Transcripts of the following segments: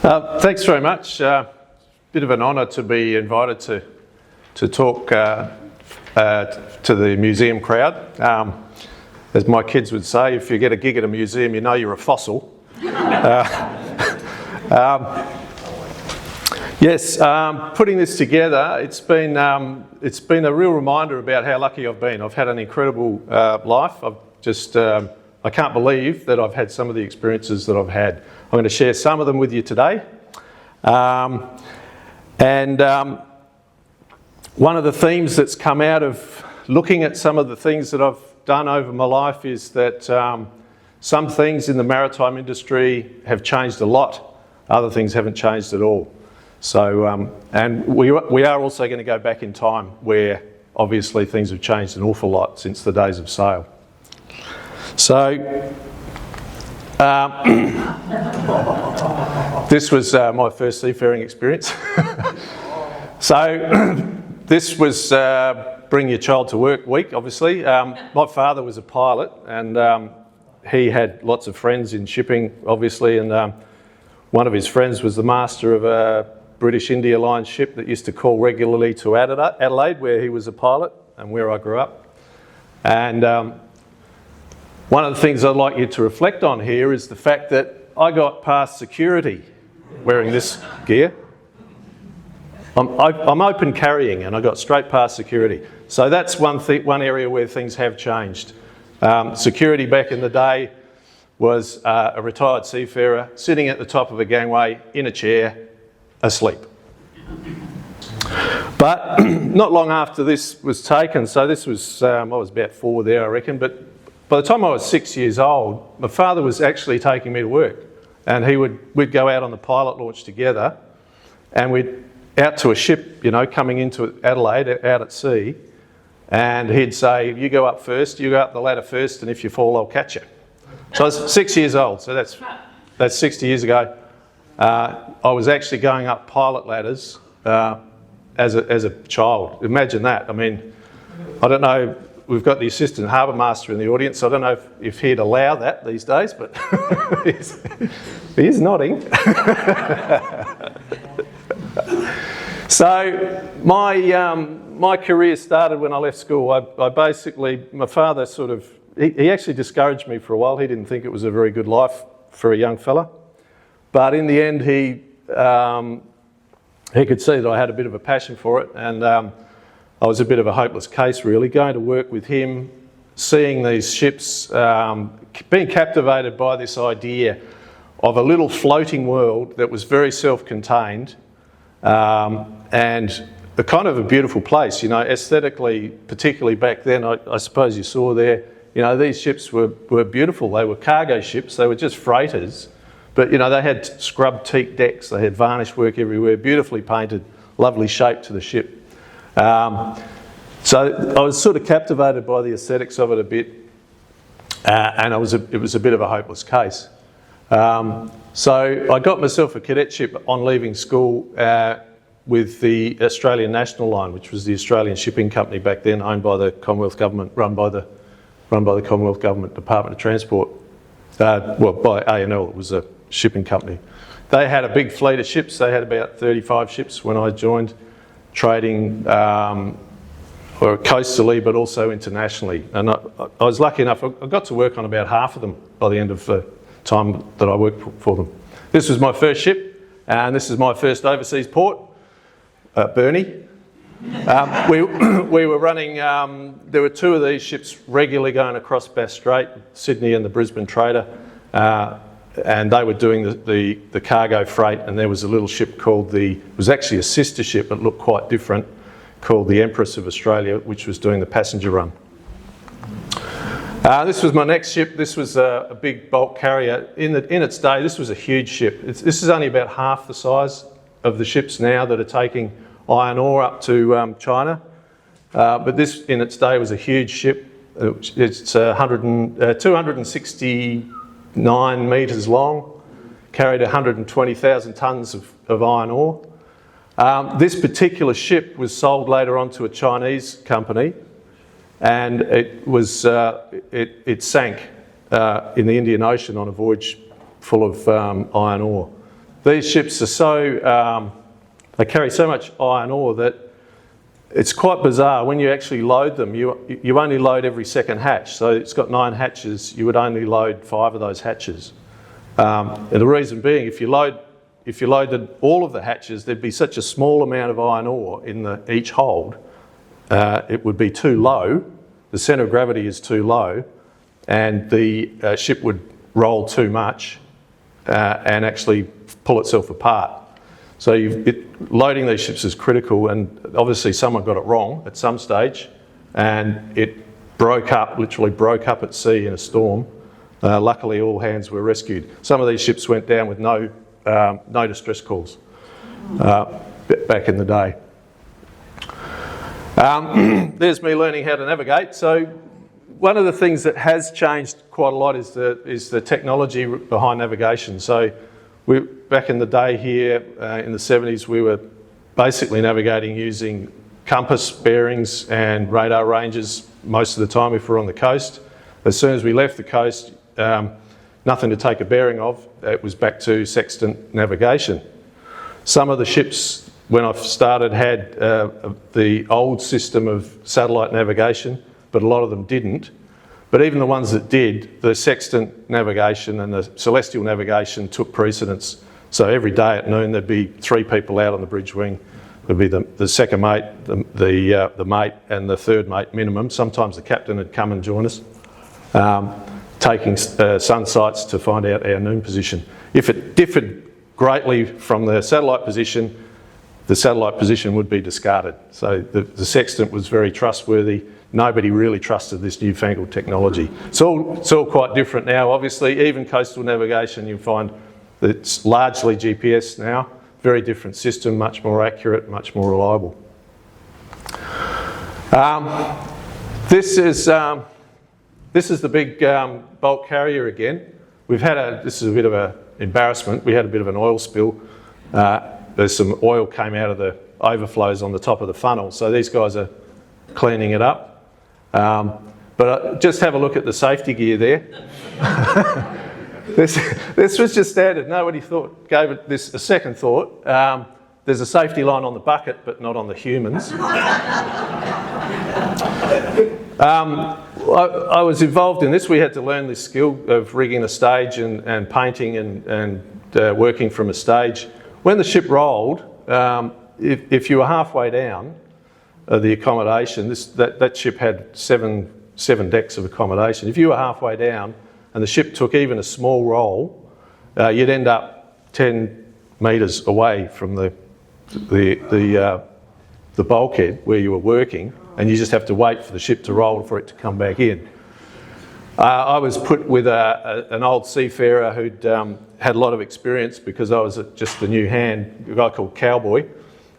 Thanks very much. Bit of an honour to be invited to talk to the museum crowd. As my kids would say, if you get a gig at a museum, you know you're a fossil. Yes, putting this together, it's been a real reminder about how lucky I've been. I've had an incredible life. I can't believe that I've had some of the experiences that I've had. I'm going to share some of them with you today. One of the themes that's come out of looking at some of the things that I've done over my life is that some things in the maritime industry have changed a lot, other things haven't changed at all. So, and we are also going to go back in time where obviously things have changed an awful lot since the days of sail. So, this was my first seafaring experience. So, this was Bring Your Child to Work week, obviously. My father was a pilot and he had lots of friends in shipping, obviously, and one of his friends was the master of a British India Line ship that used to call regularly to Adelaide, where he was a pilot and where I grew up. And one of the things I'd like you to reflect on here is the fact that I got past security wearing this gear. I'm open carrying and I got straight past security. So that's one area where things have changed. Security back in the day was a retired seafarer sitting at the top of a gangway in a chair, asleep. But not long after this was taken, so this was, I was about 4 there I reckon, but by the time I was 6 years old, my father was actually taking me to work, and we'd go out on the pilot launch together, and we'd out to a ship, you know, coming into Adelaide out at sea, and he'd say, you go up first, you go up the ladder first, and if you fall, I'll catch you. So I was 6 years old, so that's 60 years ago. I was actually going up pilot ladders as a child. Imagine that. I mean, I don't know, we've got the assistant harbour master in the audience, so I don't know if he'd allow that these days, but he is nodding. So my career started when I left school. My father he actually discouraged me for a while. He didn't think it was a very good life for a young fella. But in the end, he could see that I had a bit of a passion for it, and I was a bit of a hopeless case, really, going to work with him, seeing these ships, being captivated by this idea of a little floating world that was very self-contained and a kind of a beautiful place, you know, aesthetically, particularly back then. I suppose you saw there, you know, these ships were beautiful. They were cargo ships. They were just freighters. But, you know, they had scrubbed teak decks, they had varnish work everywhere, beautifully painted, lovely shape to the ship. So I was sort of captivated by the aesthetics of it a bit, and it was a bit of a hopeless case. So I got myself a cadetship on leaving school with the Australian National Line, which was the Australian shipping company back then, owned by the Commonwealth Government, run by the Commonwealth Government Department of Transport. By A&L, it was a shipping company. They had a big fleet of ships. They had about 35 ships when I joined, trading coastally but also internationally. And I was lucky enough, I got to work on about half of them by the end of the time that I worked for them. This was my first ship, and this is my first overseas port, Burnie. We were running, there were 2 of these ships regularly going across Bass Strait, Sydney and the Brisbane Trader, and they were doing the cargo freight, and there was a little ship called it was actually a sister ship, but looked quite different, called the Empress of Australia, which was doing the passenger run. This was my next ship. This was a big bulk carrier. In its day, this was a huge ship. This is only about half the size of the ships now that are taking iron ore up to China, but this in its day was a huge ship. It's 269 metres long, carried 120,000 tonnes of iron ore. This particular ship was sold later on to a Chinese company, and it sank in the Indian Ocean on a voyage full of iron ore. these ships are so, they carry so much iron ore that it's quite bizarre. When you actually load them, you only load every second hatch. So it's got 9 hatches, you would only load 5 of those hatches. And the reason being, if you loaded all of the hatches, there'd be such a small amount of iron ore in each hold, it would be too low. The centre of gravity is too low, and the ship would roll too much and actually pull itself apart. So loading these ships is critical, and obviously someone got it wrong at some stage, and it broke up, literally broke up at sea in a storm. Luckily, all hands were rescued. Some of these ships went down with no distress calls back in the day. There's me learning how to navigate. So one of the things that has changed quite a lot is the technology behind navigation. So back in the day here in the 70s, we were basically navigating using compass bearings and radar ranges most of the time if we're on the coast. As soon as we left the coast, nothing to take a bearing of. It was back to sextant navigation. Some of the ships, when I started, had the old system of satellite navigation, but a lot of them didn't. But even the ones that did, the sextant navigation and the celestial navigation took precedence. So every day at noon there'd be 3 people out on the bridge wing. There'd be the second mate, the mate and the third mate minimum. Sometimes the captain would come and join us, taking sun sights to find out our noon position. If it differed greatly from the satellite position would be discarded. So the sextant was very trustworthy. Nobody really trusted this newfangled technology. It's all quite different now. Obviously, even coastal navigation, you find that it's largely GPS now. Very different system, much more accurate, much more reliable. This is the big bulk carrier again. This is a bit of an embarrassment. We had a bit of an oil spill. There's some oil came out of the overflows on the top of the funnel. So these guys are cleaning it up. But just have a look at the safety gear there. This was just standard. Nobody gave it a second thought. There's a safety line on the bucket, but not on the humans. I was involved in this. We had to learn this skill of rigging a stage and painting and working from a stage. When the ship rolled, if you were halfway down the accommodation, that ship had seven decks of accommodation. If you were halfway down and the ship took even a small roll, you'd end up 10 metres away from the bulkhead where you were working, and you just have to wait for the ship to roll for it to come back in. I was put with an old seafarer who'd had a lot of experience because I was just a new hand, a guy called Cowboy,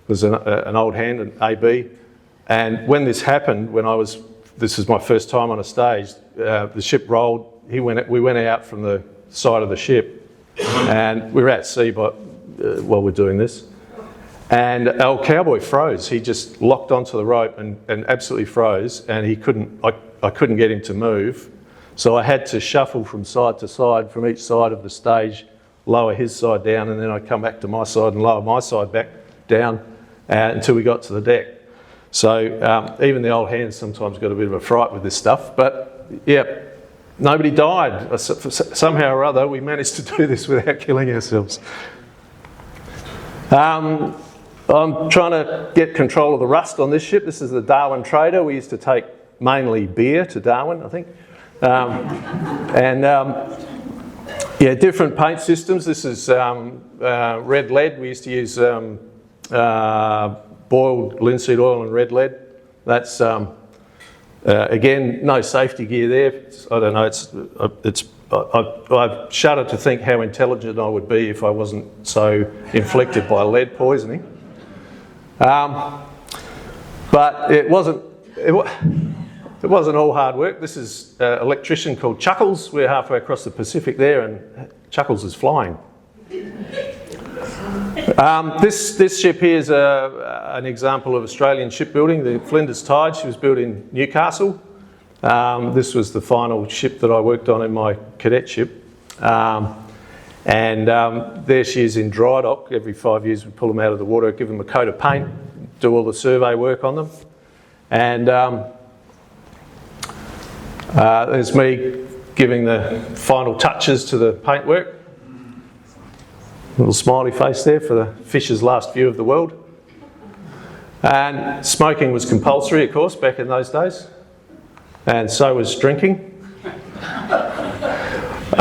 was an old hand, an AB. And when this happened, this was my first time on a stage, the ship rolled, we went out from the side of the ship, and we were at sea while we're doing this. And old Cowboy froze. He just locked onto the rope and absolutely froze, and I couldn't get him to move. So I had to shuffle from side to side, from each side of the stage, lower his side down, and then I'd come back to my side and lower my side back down until we got to the deck. So even the old hands sometimes got a bit of a fright with this stuff, but yeah, nobody died. Somehow or other, we managed to do this without killing ourselves. I'm trying to get control of the rust on this ship. This is the Darwin Trader. We used to take mainly beer to Darwin, I think. Different paint systems. This is red lead. We used to use boiled linseed oil and red lead. That's again, no safety gear there. I don't know. I shudder to think how intelligent I would be if I wasn't so inflicted by lead poisoning. But it wasn't all hard work. This is an electrician called Chuckles. We're halfway across the Pacific there, and Chuckles is flying. This ship here is an example of Australian shipbuilding, the Flinders Tide. She was built in Newcastle. This was the final ship that I worked on in my cadetship. And there she is in dry dock. Every 5 years we pull them out of the water, give them a coat of paint, do all the survey work on them. And there's me giving the final touches to the paintwork. Little smiley face there for the fish's last view of the world. And smoking was compulsory, of course, back in those days. And so was drinking.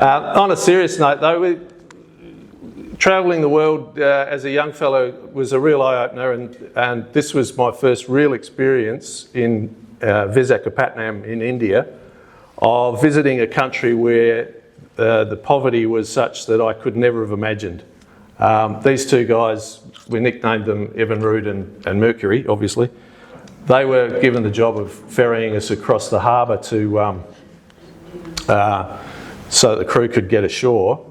On a serious note, though, travelling the world as a young fellow was a real eye-opener, and this was my first real experience in Visakhapatnam in India, of visiting a country where the poverty was such that I could never have imagined. These two guys, we nicknamed them Evan Rood and Mercury, obviously. They were given the job of ferrying us across the harbour to so that the crew could get ashore.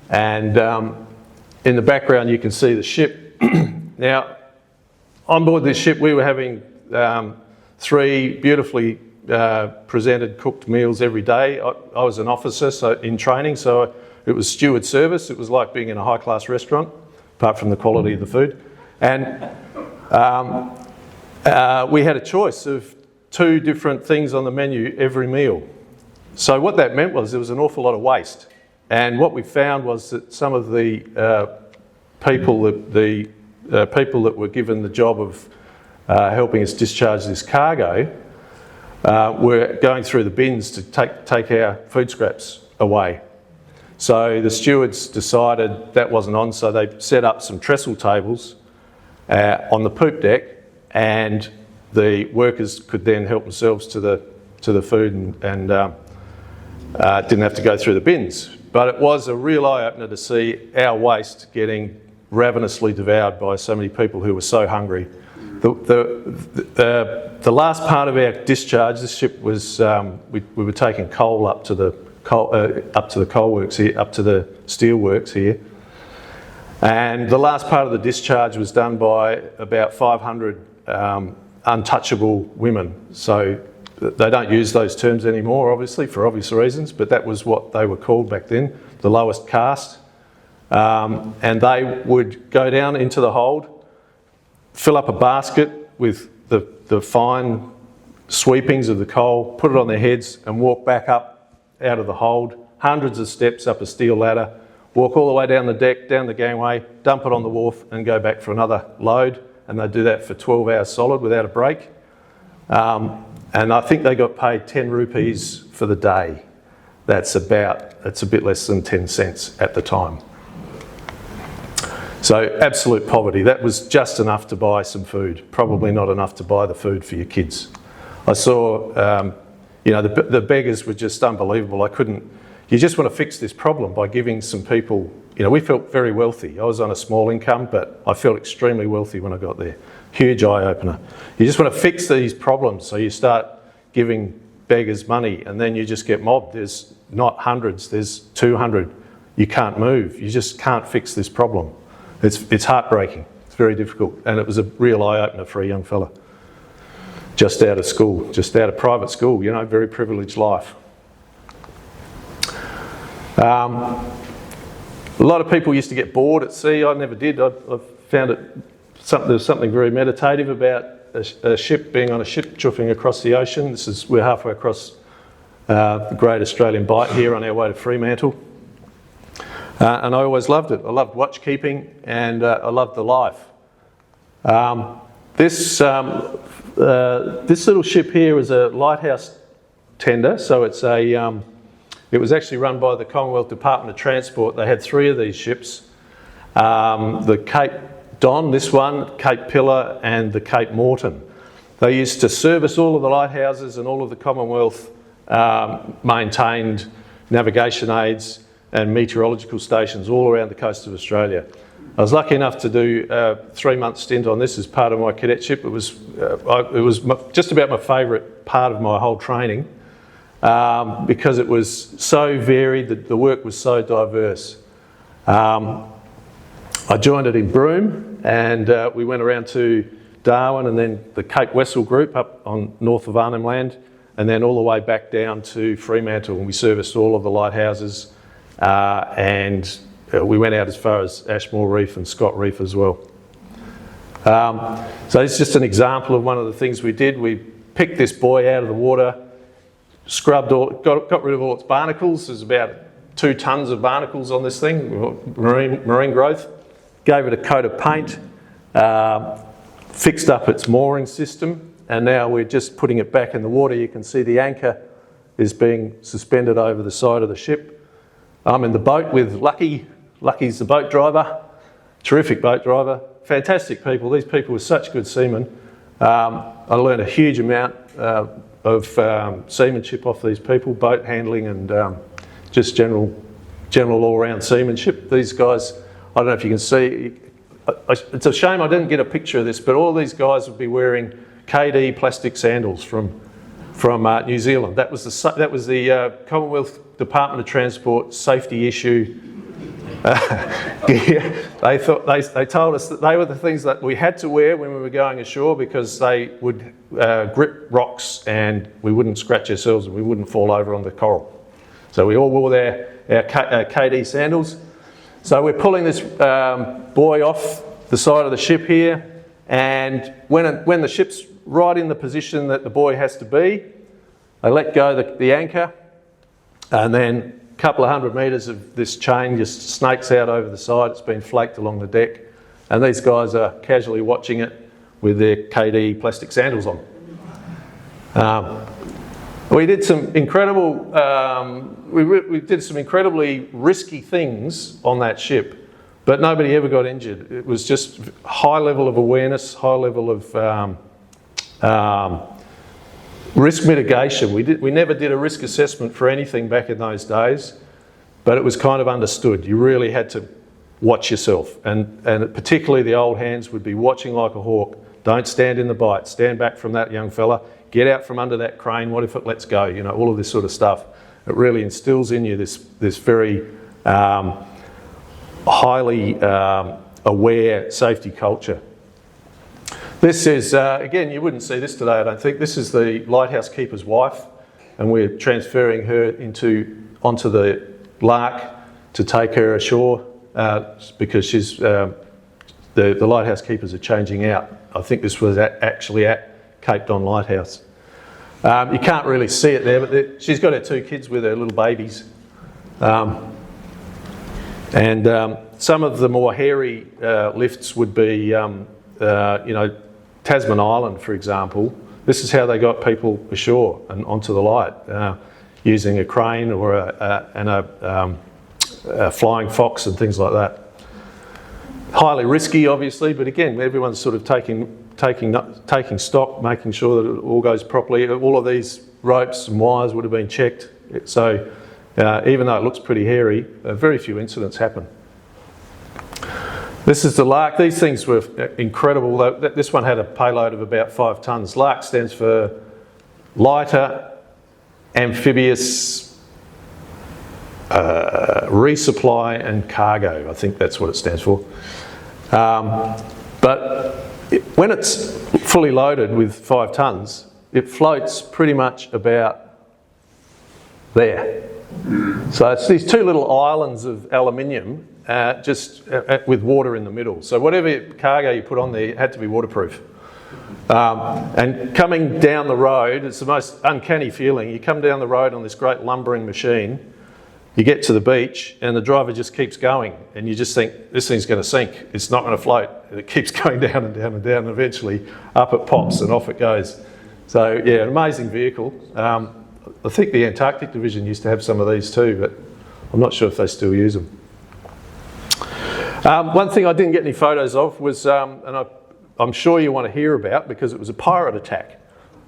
And in the background you can see the ship. Now, on board this ship we were having 3 beautifully presented cooked meals every day. I was an officer in training, so it was steward service. It was like being in a high-class restaurant, apart from the quality of the food. And we had a choice of 2 different things on the menu every meal. So what that meant was there was an awful lot of waste. And what we found was that some of the people that were given the job of helping us discharge this cargo were going through the bins to take our food scraps away. So the stewards decided that wasn't on, so they set up some trestle tables on the poop deck, and the workers could then help themselves to the food and didn't have to go through the bins. But it was a real eye-opener to see our waste getting ravenously devoured by so many people who were so hungry. The last part of our discharge, this ship was we were taking coal up to the coal works here, up to the steel works here, and the last part of the discharge was done by about 500 untouchable women. So they don't use those terms anymore, obviously, for obvious reasons, but that was what they were called back then, the lowest caste. And they would go down into the hold, fill up a basket with the fine sweepings of the coal, put it on their heads and walk back up out of the hold, hundreds of steps up a steel ladder, walk all the way down the deck, down the gangway, dump it on the wharf and go back for another load. And they'd do that for 12 hours solid without a break. And I think they got paid 10 rupees for the day. That's a bit less than 10 cents at the time. So absolute poverty. That was just enough to buy some food, probably not enough to buy the food for your kids. I saw, the beggars were just unbelievable. You just want to fix this problem by giving some people, we felt very wealthy. I was on a small income, but I felt extremely wealthy when I got there. Huge eye-opener. You just want to fix these problems, so you start giving beggars money and then you just get mobbed. There's not hundreds, there's 200. You can't move. You just can't fix this problem. It's heartbreaking. It's very difficult, and it was a real eye-opener for a young fella. Just out of school, just out of private school, very privileged life. A lot of people used to get bored at sea. I never did. I found there's something very meditative about a ship, being on a ship chuffing across the ocean. We're halfway across the Great Australian Bight here on our way to Fremantle. And I always loved it. I loved watch keeping, and I loved the life. This little ship here is a lighthouse tender, so it was actually run by the Commonwealth Department of Transport. They had 3 of these ships. The Cape Don, this one, Cape Pillar and the Cape Morton. They used to service all of the lighthouses and all of the Commonwealth maintained navigation aids and meteorological stations all around the coast of Australia. I was lucky enough to do a 3-month stint on this as part of my cadetship. It was just about my favourite part of my whole training because it was so varied, the work was so diverse. I joined it in Broome, and we went around to Darwin and then the Cape Wessel group up on north of Arnhem Land, and then all the way back down to Fremantle, and we serviced all of the lighthouses and we went out as far as Ashmore Reef and Scott Reef as well. So it's just an example of one of the things we did. We picked this buoy out of the water, scrubbed got rid of all its barnacles. There's about 2 tonnes of barnacles on this thing, marine growth. Gave it a coat of paint, fixed up its mooring system, and now we're just putting it back in the water. You can see the anchor is being suspended over the side of the ship. I'm in the boat with Lucky. Lucky's the boat driver, terrific boat driver, fantastic people. These people were such good seamen. I learned a huge amount of seamanship off these people, boat handling and just general all-round seamanship. These guys, I don't know if you can see, it's a shame I didn't get a picture of this, but all these guys would be wearing KD plastic sandals from New Zealand. That was the Commonwealth Department of Transport safety issue. They told us that they were the things that we had to wear when we were going ashore because they would grip rocks and we wouldn't scratch ourselves and we wouldn't fall over on the coral. So we all wore our KD sandals. So we're pulling this buoy off the side of the ship here, and when the ship's right in the position that the buoy has to be, they let go the anchor, and then a couple of 100 metres of this chain just snakes out over the side. It's been flaked along the deck, and these guys are casually watching it with their KD plastic sandals on. We did some incredible, we did some incredibly risky things on that ship, but nobody ever got injured. It was just high level of awareness, high level of risk mitigation. We never did a risk assessment for anything back in those days, but it was kind of understood. You really had to watch yourself, and particularly the old hands would be watching like a hawk. Don't stand in the bight, stand back from that young fella, get out from under that crane, what if it lets go? You know, all of this sort of stuff. It really instills in you this very highly aware safety culture. This is, again, you wouldn't see this today, I don't think. This is the lighthouse keeper's wife, and we're transferring her onto the Lark to take her ashore because she's, the lighthouse keepers are changing out. I think this was actually at Cape Don Lighthouse. You can't really see it there, but she's got her 2 kids with her little babies. And some of the more hairy lifts would be, you know, Tasman Island, for example. This is how they got people ashore and onto the light, using a crane or a flying fox and things like that. Highly risky, obviously, but again, everyone's sort of taking stock, making sure that it all goes properly. All of these ropes and wires would have been checked. So even though it looks pretty hairy, very few incidents happen. This is the Lark. These things were incredible. This one had a payload of about 5 tonnes. Lark stands for lighter, amphibious, resupply and cargo. I think that's what it stands for. But when it's fully loaded with 5 tonnes, it floats pretty much about there. So it's these 2 little islands of aluminium just with water in the middle. So whatever cargo you put on there, it had to be waterproof. And coming down the road, it's the most uncanny feeling. You come down the road on this great lumbering machine, you get to the beach and the driver just keeps going and you just think, this thing's going to sink, it's not going to float. It keeps going down and down and down, and eventually up it pops and off it goes. So yeah, an amazing vehicle. I think the Antarctic Division used to have some of these too, but I'm not sure if they still use them. One thing I didn't get any photos of was, and I'm sure you want to hear about because it was a pirate attack.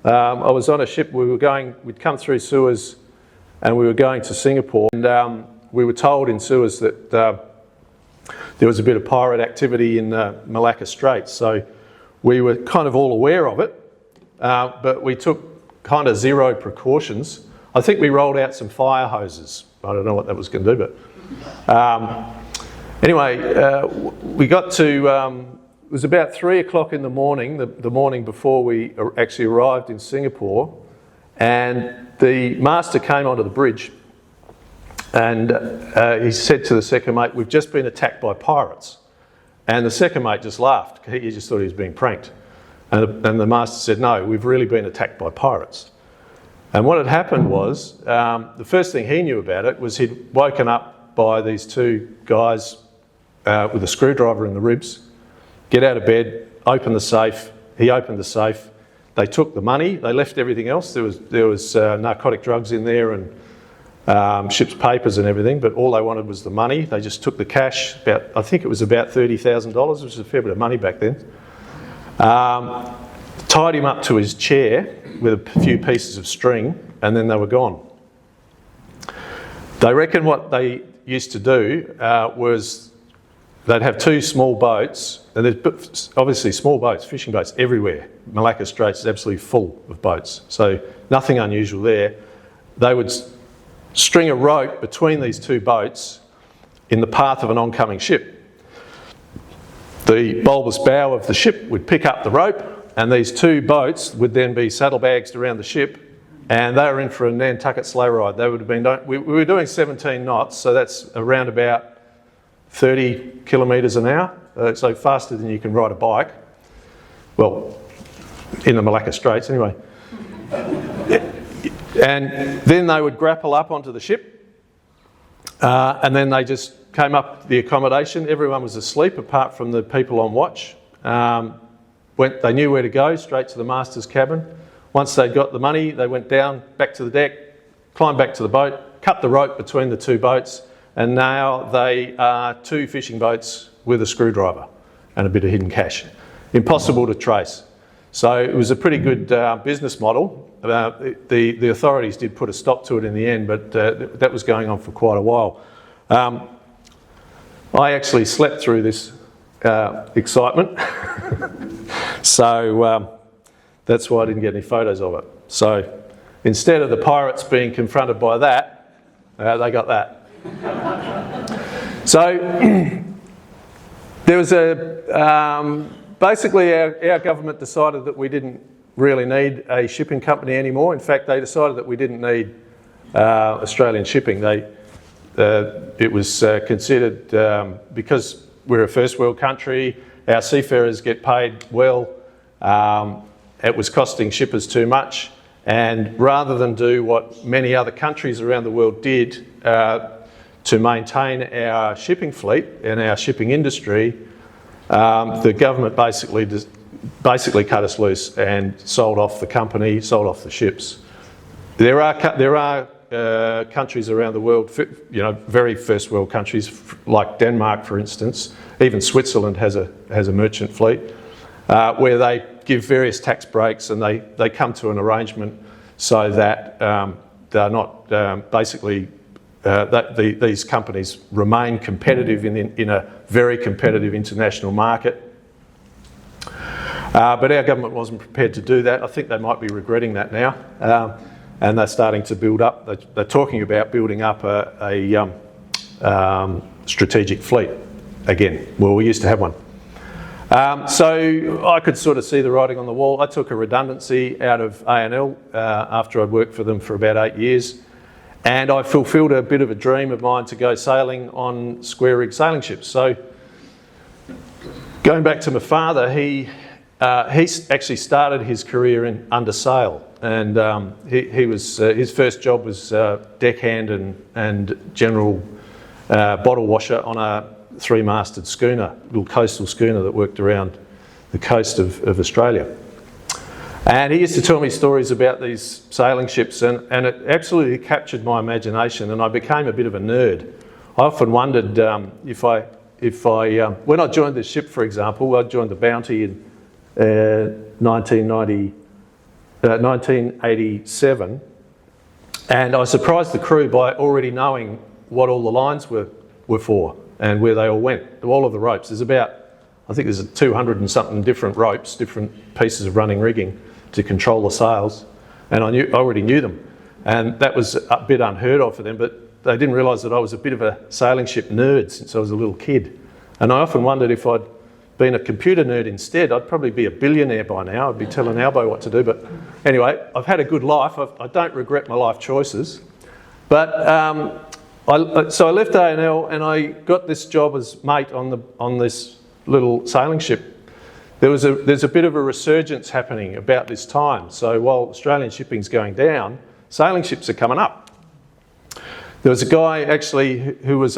I was on a ship, we'd come through Suez and we were going to Singapore, and we were told in Suez that there was a bit of pirate activity in Malacca Straits. So we were kind of all aware of it, but we took kind of zero precautions. I think we rolled out some fire hoses. I don't know what that was going to do, but anyway, we got to, it was about 3 o'clock in the morning, the morning before we actually arrived in Singapore, and the master came onto the bridge And he said to the second mate, "We've just been attacked by pirates." And the second mate just laughed. He just thought he was being pranked. And the master said, "No, we've really been attacked by pirates." And what had happened was, the first thing he knew about it was he'd woken up by these two guys with a screwdriver in the ribs, get out of bed, open the safe. He opened the safe. They took the money. They left everything else. There was narcotic drugs in there and ship's papers and everything, but all they wanted was the money. They just took the cash. I think it was about $30,000, which was a fair bit of money back then. Tied him up to his chair with a few pieces of string, and then they were gone. They reckon what they used to do was they'd have two small boats, and there's obviously small boats, fishing boats everywhere. Malacca Straits is absolutely full of boats, so nothing unusual there. They would string a rope between these two boats in the path of an oncoming ship. The bulbous bow of the ship would pick up the rope, and these two boats would then be saddlebagged around the ship, and they were in for a Nantucket sleigh ride. They would have been. We were doing 17 knots, so that's around about 30 kilometres an hour, so faster than you can ride a bike. Well, in the Malacca Straits anyway. And then they would grapple up onto the ship, and then they just came up the accommodation. Everyone was asleep apart from the people on watch. They knew where to go, straight to the master's cabin. Once they'd got the money, they went down, back to the deck, climbed back to the boat, cut the rope between the two boats, and now they are two fishing boats with a screwdriver and a bit of hidden cash. Impossible to trace. So it was a pretty good business model. The authorities did put a stop to it in the end, but that was going on for quite a while. I actually slept through this excitement, so that's why I didn't get any photos of it. So instead of the pirates being confronted by that, they got that. So there was basically our government decided that we didn't really need a shipping company anymore. In fact, they decided that we didn't need Australian shipping. It was considered, because we're a first world country, our seafarers get paid well, it was costing shippers too much, and rather than do what many other countries around the world did to maintain our shipping fleet and our shipping industry, the government basically cut us loose and sold off the company, sold off the ships. There are countries around the world, very first world countries like Denmark, for instance. Even Switzerland has a merchant fleet where they give various tax breaks, and they come to an arrangement so that they're not these companies remain competitive in a very competitive international market. But our government wasn't prepared to do that. I think they might be regretting that now. And they're starting to build up, they're talking about building up a strategic fleet again. Well, we used to have one. So I could sort of see the writing on the wall. I took a redundancy out of A&L after I'd worked for them for about 8 years. And I fulfilled a bit of a dream of mine to go sailing on square rig sailing ships. So going back to my father, he actually started his career in under sail, and he was his first job was deckhand and general bottle washer on a three-masted schooner, little coastal schooner that worked around the coast of Australia. And he used to tell me stories about these sailing ships, and it absolutely captured my imagination, and I became a bit of a nerd. I often wondered if I when I joined the ship, for example, I joined the Bounty in 1987, and I surprised the crew by already knowing what all the lines were for and where they all went, all of the ropes. There's about, I think there's 200 and something different ropes, different pieces of running rigging to control the sails, and I already knew them, and that was a bit unheard of for them, but they didn't realise that I was a bit of a sailing ship nerd since I was a little kid. And I often wondered if I'd been a computer nerd instead, I'd probably be a billionaire by now. I'd be telling Albo what to do. But anyway, I've had a good life. I don't regret my life choices. But So I left A&L and I got this job as mate on this little sailing ship. There's a bit of a resurgence happening about this time. So while Australian shipping's going down, sailing ships are coming up. There was a guy actually who was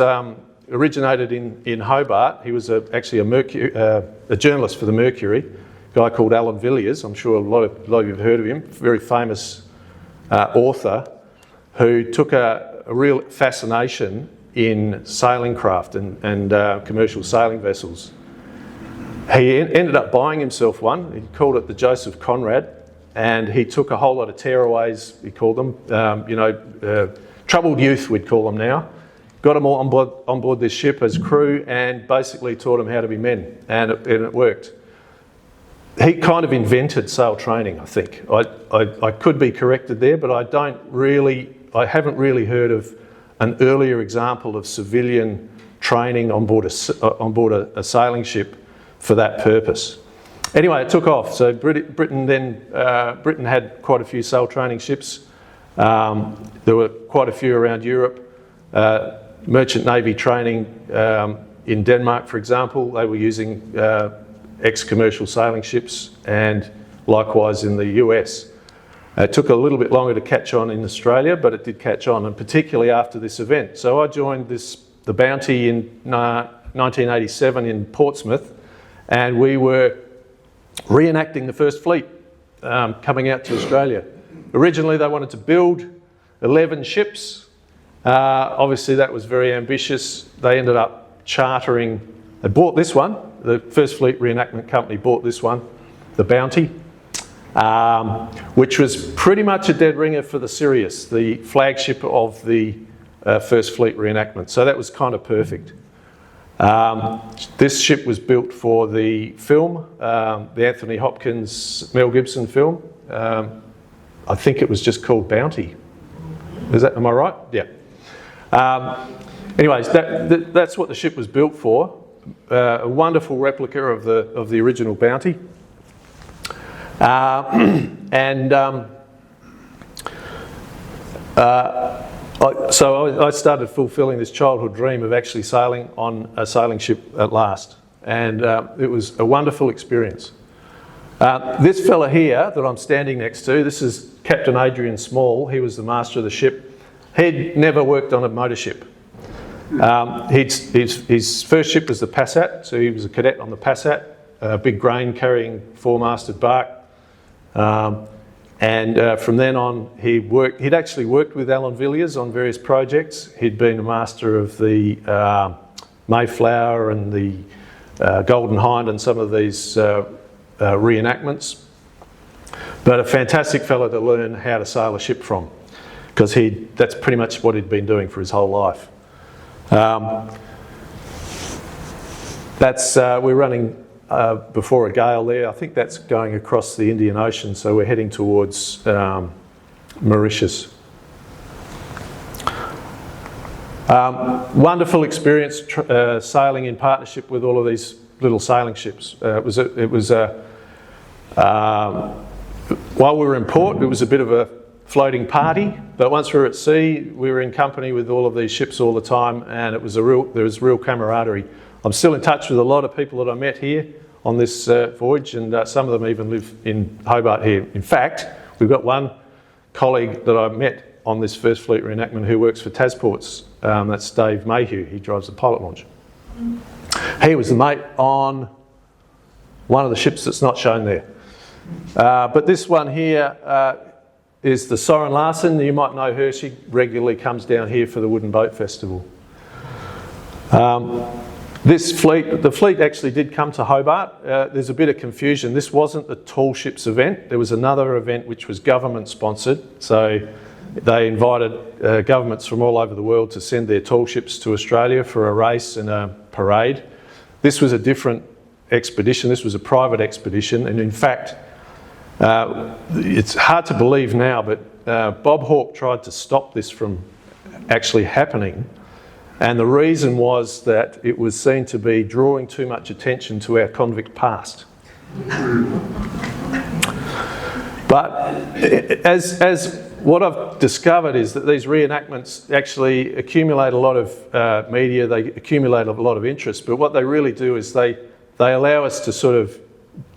originated in Hobart. He was actually a journalist for the Mercury, a guy called Alan Villiers. I'm sure a lot of you have heard of him. Very famous author who took a real fascination in sailing craft and commercial sailing vessels. He ended up buying himself one. He called it the Joseph Conrad, and he took a whole lot of tearaways, he called them, troubled youth we'd call them now. Got them all on board this ship as crew and basically taught them how to be men, and it worked. He kind of invented sail training, I think. I could be corrected there, but I haven't really heard of an earlier example of civilian training on board a sailing ship for that purpose. Anyway, it took off. So Britain had quite a few sail training ships. There were quite a few around Europe. Merchant Navy training in Denmark, for example, they were using ex-commercial sailing ships, and likewise in the US. It took a little bit longer to catch on in Australia, but it did catch on, and particularly after this event. So I joined the Bounty in 1987 in Portsmouth, and we were re-enacting the first fleet coming out to Australia. Originally they wanted to build 11 ships. Obviously that was very ambitious. They ended up chartering, they bought this one, the First Fleet Reenactment Company bought this one, the Bounty, which was pretty much a dead ringer for the Sirius, the flagship of the First Fleet Reenactment. So that was kind of perfect. This ship was built for the film, the Anthony Hopkins, Mel Gibson film. I think it was just called Bounty. Am I right? Yeah. Anyways, that's what the ship was built for. A wonderful replica of the original Bounty. So I started fulfilling this childhood dream of actually sailing on a sailing ship at last, and it was a wonderful experience. This fella here that I'm standing next to, this is Captain Adrian Small. He was the master of the ship. He'd never worked on a motor ship. His first ship was the Passat, so he was a cadet on the Passat, a big grain carrying four-masted bark. And from then on, he'd actually worked with Alan Villiers on various projects. He'd been a master of the Mayflower and the Golden Hind and some of these reenactments. But a fantastic fellow to learn how to sail a ship from, because that's pretty much what he'd been doing for his whole life. We're running before a gale there. I think that's going across the Indian Ocean, so we're heading towards Mauritius. Wonderful experience sailing in partnership with all of these little sailing ships. While we were in port, it was a bit of a floating party, but once we were at sea, we were in company with all of these ships all the time, and there was real camaraderie. I'm still in touch with a lot of people that I met here on this voyage, and some of them even live in Hobart here. In fact, we've got one colleague that I met on this First Fleet reenactment who works for TasPorts. That's Dave Mayhew. He drives the pilot launch. He was the mate on one of the ships that's not shown there. But this one here is the Soren Larsen. You might know her. She regularly comes down here for the Wooden Boat Festival. The fleet actually did come to Hobart. There's a bit of confusion. This wasn't the Tall Ships event. There was another event which was government sponsored. So they invited governments from all over the world to send their tall ships to Australia for a race and a parade. This was a different expedition. This was a private expedition, and in fact, it's hard to believe now, but Bob Hawke tried to stop this from actually happening, and the reason was that it was seen to be drawing too much attention to our convict past. But as what I've discovered is that these reenactments actually accumulate a lot of media, they accumulate a lot of interest, but what they really do is they allow us to sort of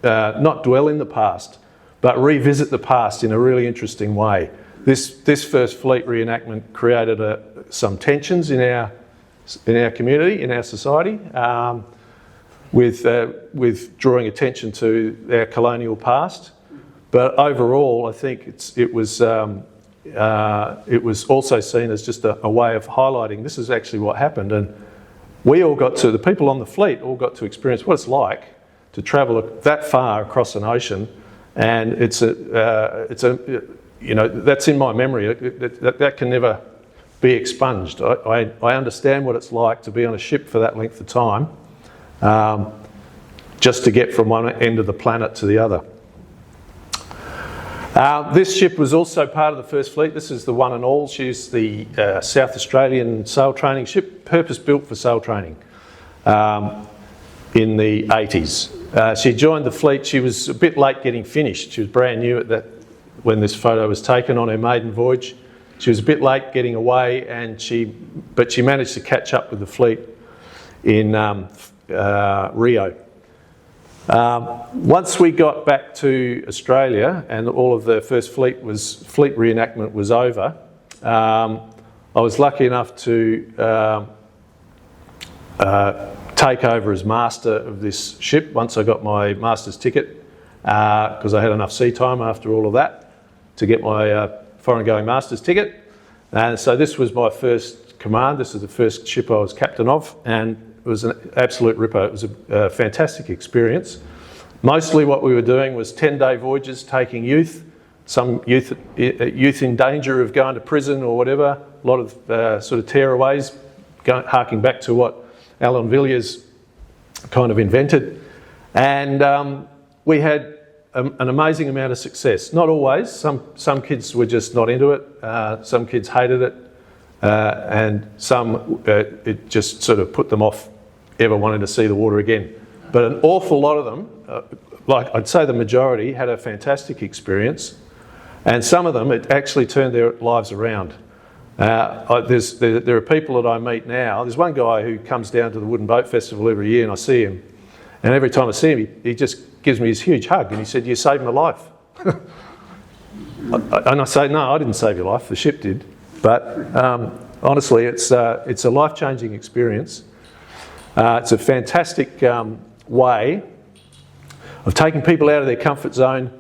not dwell in the past, but revisit the past in a really interesting way. This first fleet reenactment created some tensions in our community, in our society, with drawing attention to our colonial past. But overall, I think it was also seen as just a way of highlighting this is actually what happened, and the people on the fleet all got to experience what it's like to travel that far across an ocean, and it's that's in my memory. That can never be expunged. I understand what it's like to be on a ship for that length of time, just to get from one end of the planet to the other. This ship was also part of the first fleet. This is the One and All. She's the South Australian sail training ship, purpose-built for sail training in the 80s. She joined the fleet. She was a bit late getting finished. She was brand new when this photo was taken on her maiden voyage. She was a bit late getting away, but she managed to catch up with the fleet in Rio. Once we got back to Australia and all of the first fleet reenactment was over, I was lucky enough to take over as master of this ship once I got my master's ticket, because I had enough sea time after all of that to get my foreign going master's ticket. And so this was my first command. This is the first ship I was captain of, and it was an absolute ripper. It was a fantastic experience. Mostly what we were doing was 10-day voyages, taking some youth in danger of going to prison or whatever, a lot of sort of tearaways, harking back to what Alan Villiers kind of invented. And we had an amazing amount of success. Not always. Some kids were just not into it. Some kids hated it. And some, it just sort of put them off ever wanting to see the water again. But an awful lot of them, like I'd say the majority, had a fantastic experience. And some of them, it actually turned their lives around. There are people that I meet now. There's one guy who comes down to the Wooden Boat Festival every year, and I see him. And every time I see him, he just gives me this huge hug, and he said, "You saved my life." And I say, "No, I didn't save your life. The ship did." But honestly, it's a life-changing experience. It's a fantastic way of taking people out of their comfort zone,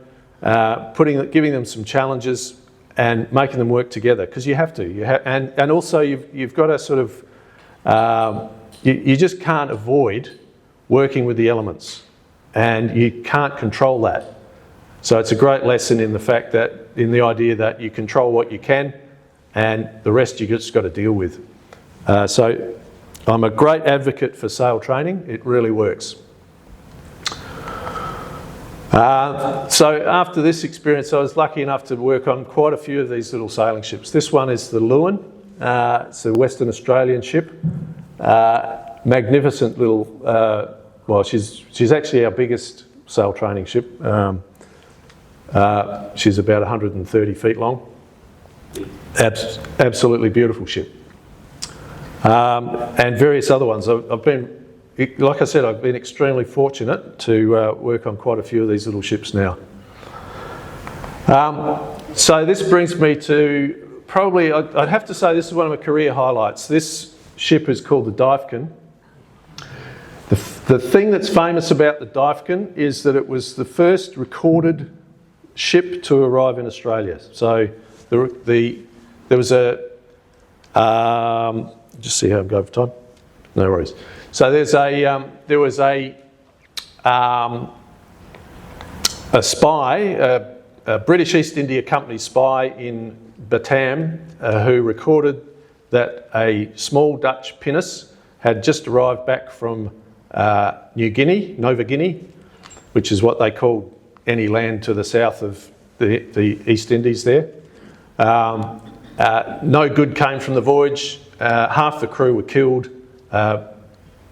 giving them some challenges, and making them work together, because you have to. And also you've got to sort of you just can't avoid working with the elements, and you can't control that. So it's a great lesson in the idea that you control what you can, and the rest you just got to deal with. So I'm a great advocate for sail training. It really works. So after this experience, I was lucky enough to work on quite a few of these little sailing ships. This one is the Huon. It's a Western Australian ship. Magnificent little, she's actually our biggest sail training ship. She's about 130 feet long. Absolutely beautiful ship. And various other ones. I've been extremely fortunate to work on quite a few of these little ships now. So this brings me to probably, I'd have to say this is one of my career highlights. This ship is called the Dyfken. The thing that's famous about the Dyfken is that it was the first recorded ship to arrive in Australia. So there was a, just see how I'm going for time. No worries. So there was a spy, a British East India Company spy in Batam, who recorded that a small Dutch pinnace had just arrived back from Nova Guinea, which is what they called any land to the south of the East Indies there. No good came from the voyage. Half the crew were killed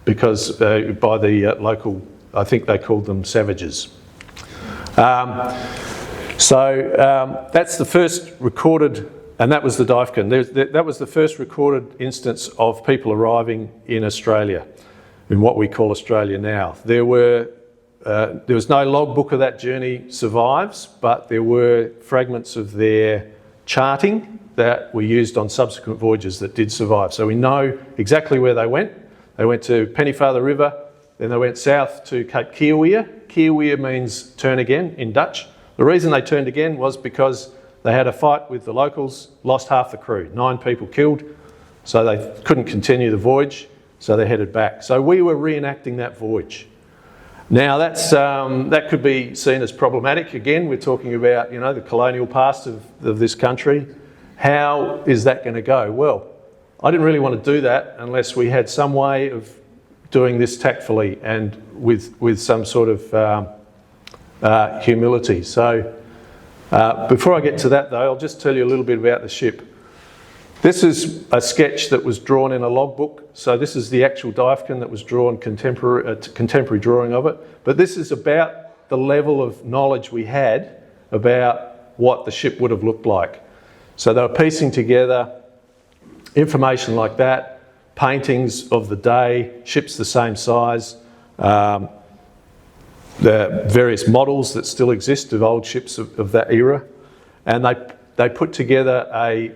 because by the local, I think they called them savages. So that's the first recorded, and that was the Dyfkin. That was the first recorded instance of people arriving in Australia, in what we call Australia now. There was no logbook of that journey survives, but there were fragments of their charting that were used on subsequent voyages that did survive. So we know exactly where they went. They went to Pennefather River, then they went south to Cape Kiewier. Kiewier means turn again in Dutch. The reason they turned again was because they had a fight with the locals, lost half the crew, 9 people killed, so they couldn't continue the voyage, so they headed back. So we were reenacting that voyage. Now that could be seen as problematic. Again, we're talking about, you know, the colonial past of this country. How is that going to go? Well, I didn't really want to do that unless we had some way of doing this tactfully and with some sort of humility. So before I get to that though, I'll just tell you a little bit about the ship. This is a sketch that was drawn in a logbook. So this is the actual Dyfkin that was drawn, contemporary drawing of it. But this is about the level of knowledge we had about what the ship would have looked like. So they were piecing together information like that, paintings of the day, ships the same size, the various models that still exist of old ships of that era. And they put together a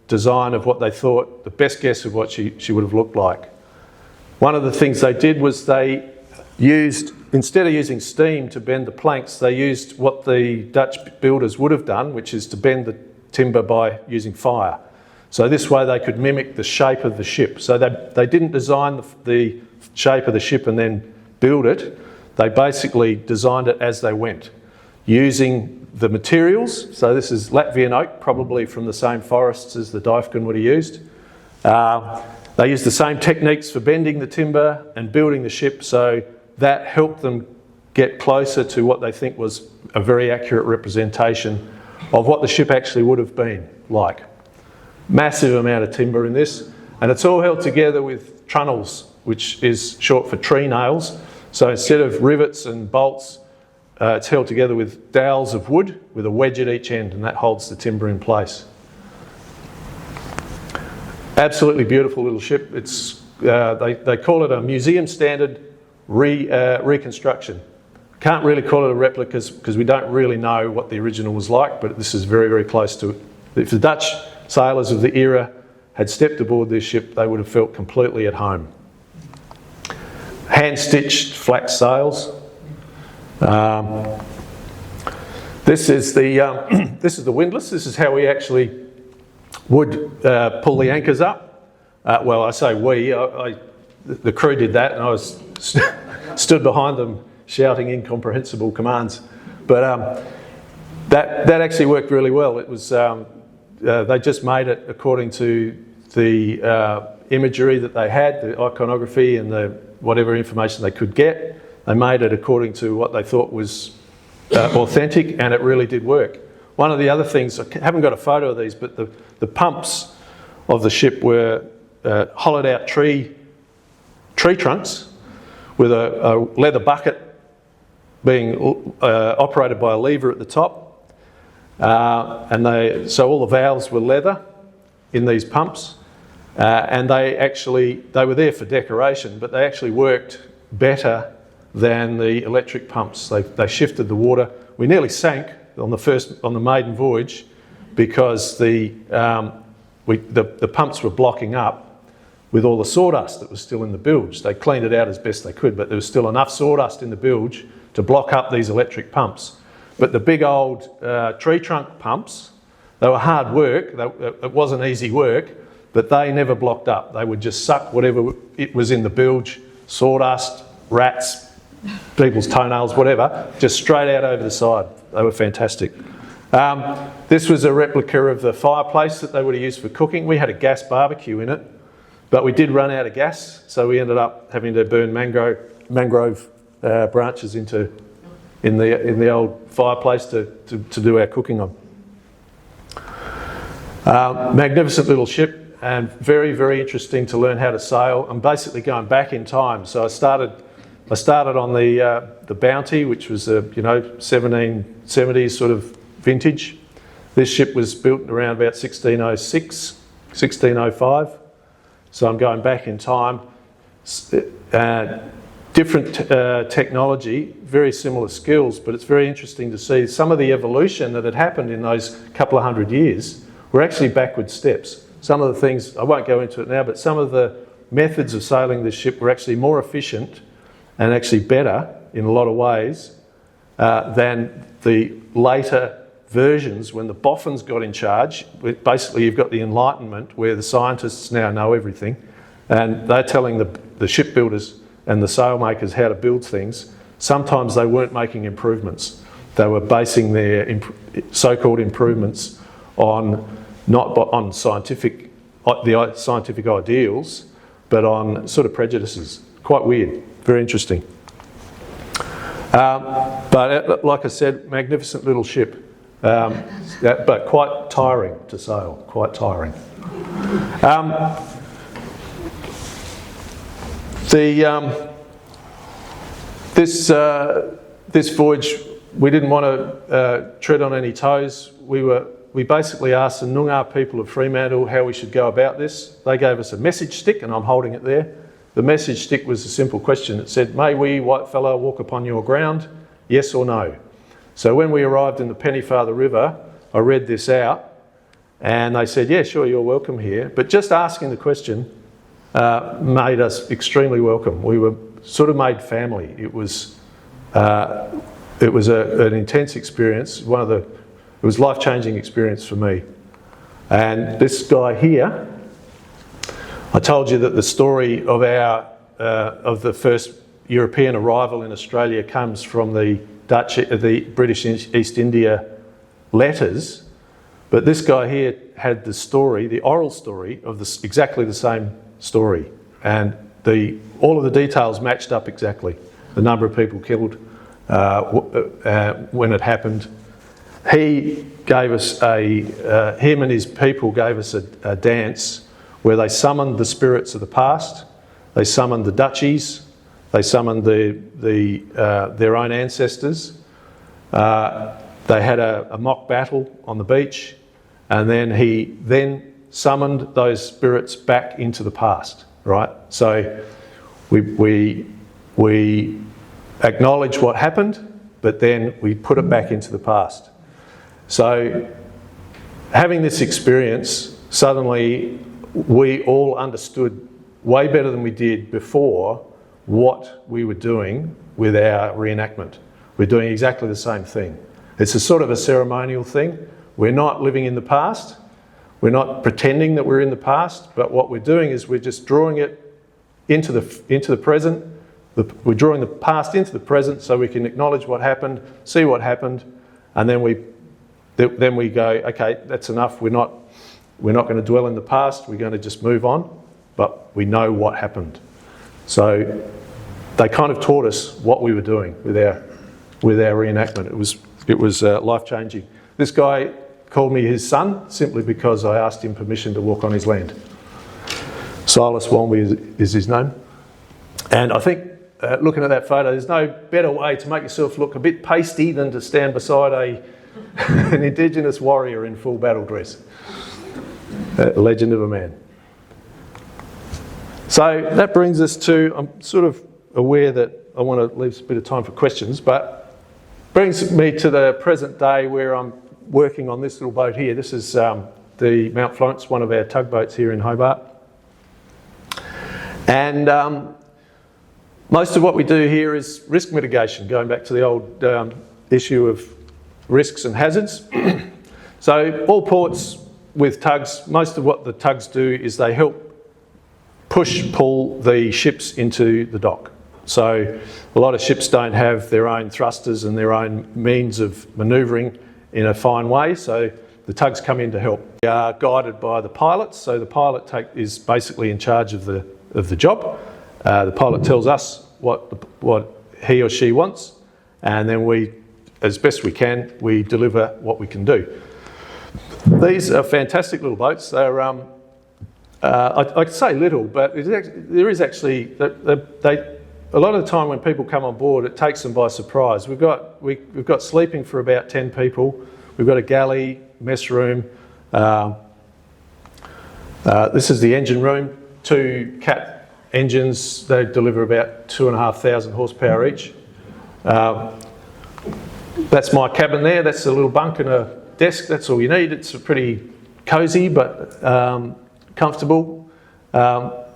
design of what they thought, the best guess of what she would have looked like. One of the things they did was they used, instead of using steam to bend the planks, they used what the Dutch builders would have done, which is to bend the timber by using fire. So this way they could mimic the shape of the ship. So they didn't design the shape of the ship and then build it. They basically designed it as they went, using the materials. So this is Latvian oak, probably from the same forests as the Dyfkin would have used. They used the same techniques for bending the timber and building the ship, so that helped them get closer to what they think was a very accurate representation of what the ship actually would have been like. Massive amount of timber in this, and it's all held together with trunnels, which is short for tree nails. So instead of rivets and bolts, it's held together with dowels of wood with a wedge at each end, and that holds the timber in place. Absolutely beautiful little ship. It's they call it a museum standard reconstruction. Can't really call it a replica because we don't really know what the original was like, but this is very, very close to it. If the Dutch sailors of the era had stepped aboard this ship, they would have felt completely at home. Hand-stitched flax sails. This is the windlass. This is how we actually would pull the anchors up. Well, I say we. The crew did that, and I was stood behind them shouting incomprehensible commands. But that actually worked really well. It was they just made it according to the imagery that they had, the iconography and the whatever information they could get. They made it according to what they thought was authentic, and it really did work. One of the other things, I haven't got a photo of these, but the pumps of the ship were hollowed out tree trunks with a leather bucket being operated by a lever at the top. So all the valves were leather in these pumps, and they were there for decoration, but they actually worked better than the electric pumps. They shifted the water. We nearly sank on the maiden voyage because the pumps were blocking up with all the sawdust that was still in the bilge. They cleaned it out as best they could, but there was still enough sawdust in the bilge to block up these electric pumps. But the big old tree trunk pumps, they were hard work. It wasn't easy work, but they never blocked up. They would just suck whatever it was in the bilge, sawdust, rats, people's toenails, whatever, just straight out over the side. They were fantastic. This was a replica of the fireplace that they would have used for cooking. We had a gas barbecue in it, but we did run out of gas, so we ended up having to burn mangrove branches in the old fireplace to do our cooking on. Magnificent little ship, and very, very interesting to learn how to sail. I'm basically going back in time. So I started on the Bounty, which was a 1770s sort of vintage. This ship was built around about 1606, 1605. So I'm going back in time. Different technology, very similar skills, but it's very interesting to see some of the evolution that had happened in those couple of hundred years were actually backward steps. Some of the things, I won't go into it now, but some of the methods of sailing this ship were actually more efficient and actually better in a lot of ways than the later versions when the boffins got in charge. Basically, you've got the Enlightenment where the scientists now know everything, and they're telling the shipbuilders and the sailmakers how to build things. Sometimes they weren't making improvements. They were basing their so-called improvements on not on scientific ideals, but on sort of prejudices. Quite weird, very interesting. But like I said, magnificent little ship, but quite tiring to sail, quite tiring. This voyage, we didn't want to tread on any toes. We basically asked the Noongar people of Fremantle how we should go about this. They gave us a message stick, and I'm holding it there. The message stick was a simple question. It said, "May we, whitefellow, walk upon your ground? Yes or no?" So when we arrived in the Pennyfather River, I read this out, and they said, "Yeah, sure, you're welcome here." But just asking the question made us extremely welcome. We were sort of made family. It was an intense experience. It was a life-changing experience for me. And this guy here, I told you that the story of of the first European arrival in Australia comes from the British East India letters, but this guy here had the oral story of exactly the same story, and all of the details matched up exactly. The number of people killed when it happened. Him and his people gave us a dance where they summoned the spirits of the past, they summoned the duchies, they summoned their own ancestors. They had a mock battle on the beach, and then he summoned those spirits back into the past, right? So we acknowledge what happened, but then we put it back into the past. So having this experience, suddenly we all understood way better than we did before what we were doing with our reenactment. We're doing exactly the same thing. It's a sort of a ceremonial thing. We're not living in the past. We're not pretending that we're in the past, but what we're doing is we're just drawing it into the present. We're drawing the past into the present so we can acknowledge what happened, see what happened, and then we go, okay, that's enough. We're not going to dwell in the past. We're going to just move on, but we know what happened. So they kind of taught us what we were doing with our reenactment. It was life-changing. This guy called me his son simply because I asked him permission to walk on his land. Silas Walmby is his name. And I think, looking at that photo, there's no better way to make yourself look a bit pasty than to stand beside an Indigenous warrior in full battle dress. A legend of a man. So that brings us to, I'm sort of aware that I want to leave a bit of time for questions, but brings me to the present day where I'm working on this little boat here. This is the Mount Florence, one of our tugboats here in Hobart. And most of what we do here is risk mitigation, going back to the old issue of risks and hazards. So all ports with tugs, most of what the tugs do is they help pull the ships into the dock. So a lot of ships don't have their own thrusters and their own means of manoeuvring in a fine way, so the tugs come in to help. We are guided by the pilots, so the pilot is basically in charge of the job. The pilot tells us what he or she wants, and then we, as best we can, we deliver what we can do. These are fantastic little boats. They're I'd say little, but there is actually a lot of the time when people come on board, it takes them by surprise. We've got sleeping for about 10 people. We've got a galley, mess room. This is the engine room, 2 Cat engines. They deliver about 2,500 horsepower each. That's my cabin there. That's a little bunk and a desk. That's all you need. It's pretty cosy but comfortable.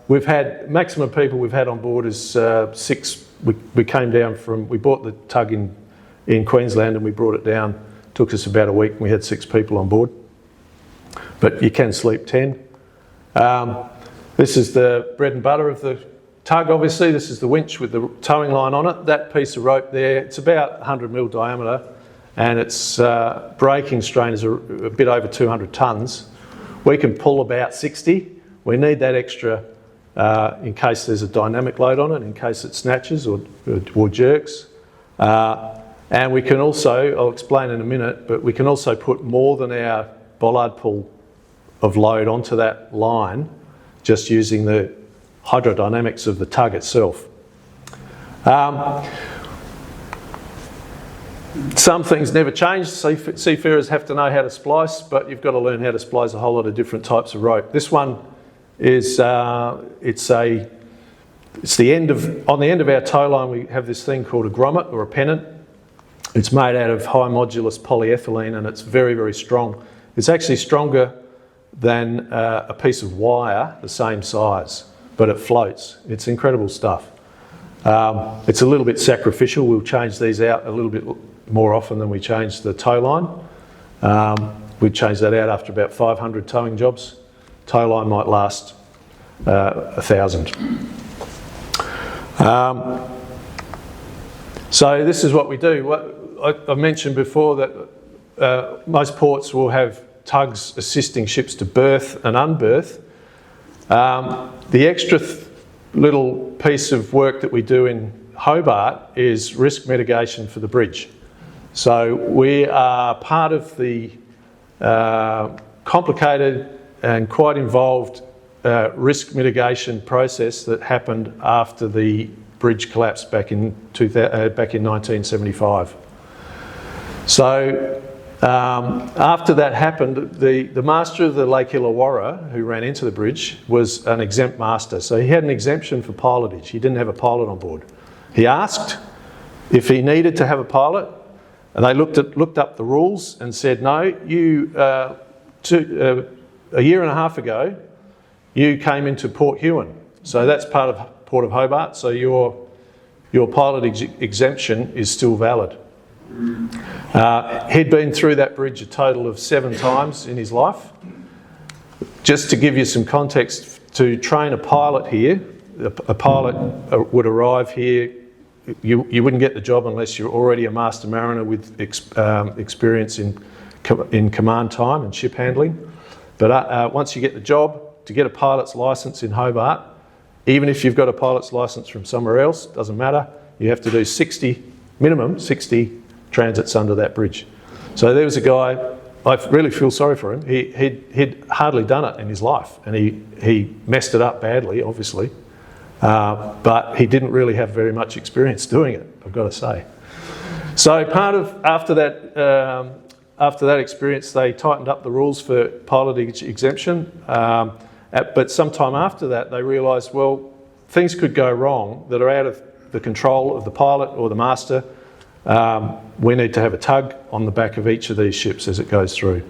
We've had, maximum people we've had on board is 6. We came down from, we bought the tug in Queensland and we brought it down. Took us about a week and we had 6 people on board. But you can sleep 10. This is the bread and butter of the tug, obviously. This is the winch with the towing line on it. That piece of rope there, it's about 100mm diameter and its braking strain is a bit over 200 tonnes. We can pull about 60. We need that extra in case there's a dynamic load on it, in case it snatches or jerks. And we can also, I'll explain in a minute, but we can also put more than our bollard pull of load onto that line just using the hydrodynamics of the tug itself. Some things never change. Seafarers have to know how to splice, but you've got to learn how to splice a whole lot of different types of rope. This one is it's the end of, on the end of our tow line we have this thing called a grommet or a pennant. It's made out of high modulus polyethylene and it's very, very strong. It's actually stronger than a piece of wire the same size, but it floats. It's incredible stuff. It's a little bit sacrificial. We'll change these out a little bit more often than we change the tow line. We change that out after about 500 towing jobs. Tow line might last 1,000. So this is what we do. I mentioned before that most ports will have tugs assisting ships to berth and unberth. The extra little piece of work that we do in Hobart is risk mitigation for the bridge. So we are part of the complicated and quite involved risk mitigation process that happened after the bridge collapsed back in 1975. So after that happened, the master of the Lake Illawarra, who ran into the bridge, was an exempt master. So he had an exemption for pilotage. He didn't have a pilot on board. He asked if he needed to have a pilot, and they looked up the rules and said, no, you, a year and a half ago, you came into Port Huon. So that's part of Port of Hobart, so your pilot exemption is still valid. He'd been through that bridge a total of 7 times in his life. Just to give you some context, to train a pilot here, a pilot would arrive here. You wouldn't get the job unless you're already a master mariner with experience in command time and ship handling. But once you get the job, to get a pilot's licence in Hobart, even if you've got a pilot's licence from somewhere else, doesn't matter, you have to do 60, minimum 60 transits under that bridge. So there was a guy, I really feel sorry for him. He'd hardly done it in his life and he messed it up badly, obviously, but he didn't really have very much experience doing it, I've got to say. So after that experience, they tightened up the rules for pilotage exemption, but sometime after that they realised, well, things could go wrong that are out of the control of the pilot or the master. We need to have a tug on the back of each of these ships as it goes through.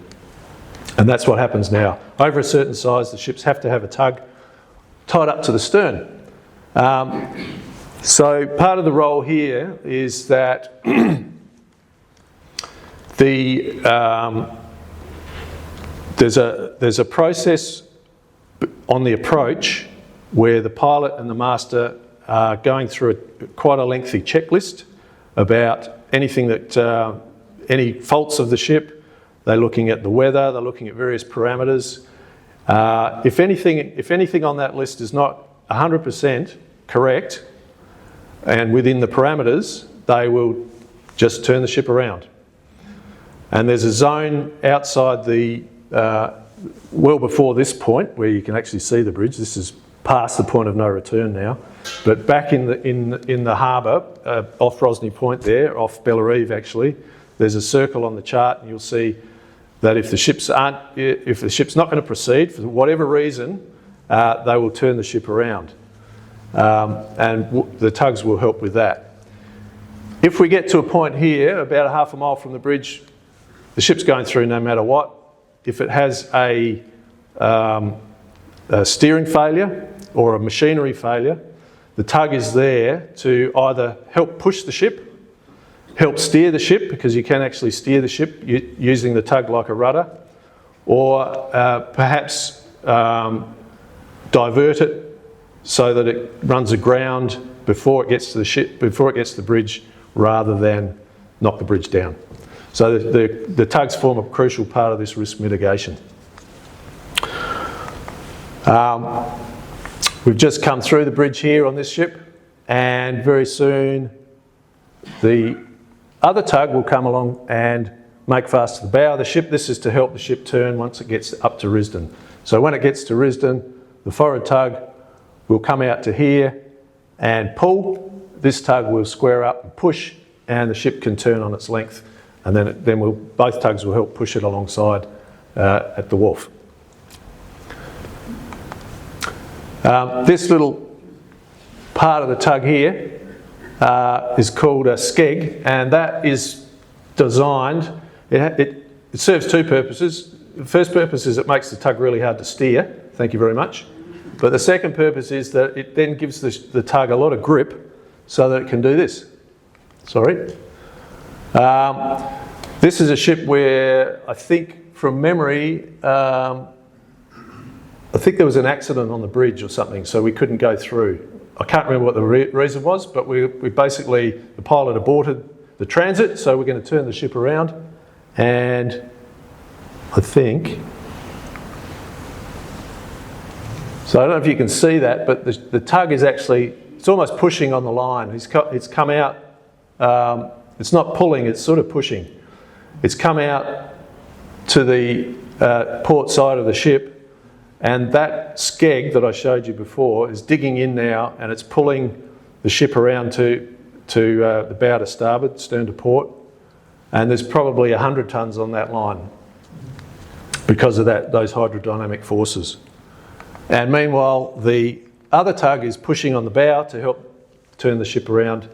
And that's what happens now. Over a certain size, the ships have to have a tug tied up to the stern. So part of the role here is that there's a process on the approach where the pilot and the master are going through quite a lengthy checklist about anything that, any faults of the ship. They're looking at the weather, they're looking at various parameters. If anything on that list is not 100% correct and within the parameters, they will just turn the ship around. And there's a zone outside the, well before this point where you can actually see the bridge. This is past the point of no return now. But back in the harbour, off Rosny Point there, off Bellarive actually, there's a circle on the chart, and you'll see that if the ship's not going to proceed for whatever reason, they will turn the ship around, and the tugs will help with that. If we get to a point here, about a half a mile from the bridge, the ship's going through no matter what. If it has a steering failure or a machinery failure, the tug is there to either help push the ship, help steer the ship, because you can actually steer the ship using the tug like a rudder, or perhaps divert it so that it runs aground before it gets to the ship, before it gets to the bridge, rather than knock the bridge down. So the tugs form a crucial part of this risk mitigation. We've just come through the bridge here on this ship, and very soon the other tug will come along and make fast to the bow of the ship. This is to help the ship turn once it gets up to Risdon. So when it gets to Risdon, the forward tug will come out to here and pull. This tug will square up and push, and the ship can turn on its length, and then both tugs will help push it alongside at the wharf. This little part of the tug here is called a skeg, and that is designed, it serves two purposes. The first purpose is it makes the tug really hard to steer, thank you very much. But the second purpose is that it then gives the tug a lot of grip so that it can do this. Sorry. This is a ship where I think from memory, I think there was an accident on the bridge or something, so we couldn't go through. I can't remember what the reason was, but we basically, the pilot aborted the transit, so we're going to turn the ship around, and I think, so I don't know if you can see that, but the tug is actually, it's almost pushing on the line. It's come out, it's not pulling, it's sort of pushing. It's come out to the port side of the ship, and that skeg that I showed you before is digging in now, and it's pulling the ship around to the bow to starboard, stern to port, and there's probably 100 tonnes on that line because of those hydrodynamic forces. And meanwhile, the other tug is pushing on the bow to help turn the ship around